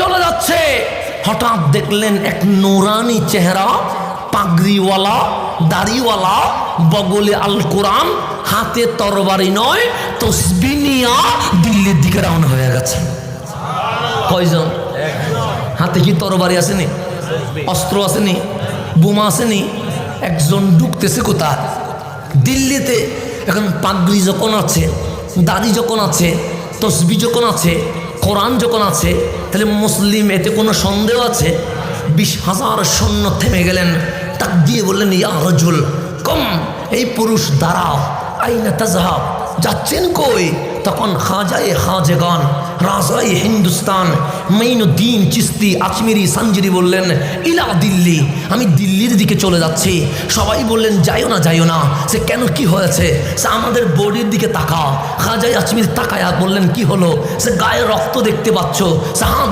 চলে যাচ্ছে, হঠাৎ দেখলেন এক নুরানি চেহারা, পাগড়িওয়ালা, দাড়িওয়ালা, বগলে আল কোরআন, হাতে তরবারি নয় তসবিহ নিয়া দিল্লির দিকে রওনা হয়ে গেছে। কয়জন? হাতে কি তরবারি আসেনি? অস্ত্র আসেনি? বোমা আসেনি? একজন ঢুকতেছে কোথায়? দিল্লিতে। এখন পাগড়ি যখন আছে, দাড়ি যখন আছে, তসবিহ যখন আছে, কোরআন যখন আছে, তাহলে মুসলিম, এতে কোনো সন্দেহ আছে? 20,000 সৈন্য থেমে গেলেন, তাক দিয়ে বললেন, ইয়া রাজুল কম, এই পুরুষ দাঁড়াও, আইনা তাজহাব, যাচ্ছেন কই? তখন খাজায়ে খাজেগান, রাজাই হিন্দুস্তান মাইনুদ্দিন চিস্তি আজমিরি সাঞ্জিরি বললেন, ইলা দিল্লি, আমি দিল্লির দিকে চলে যাচ্ছি। সবাই বললেন, যাইও না, যাইও না। সে কেন, কি হয়েছে? সে আমাদের বডির দিকে তাকাও। খাজাই আজমির তাকায়া বললেন, কি হলো? সে গায়ে রক্ত দেখতে পাচ্ছ? সে হ্যাঁ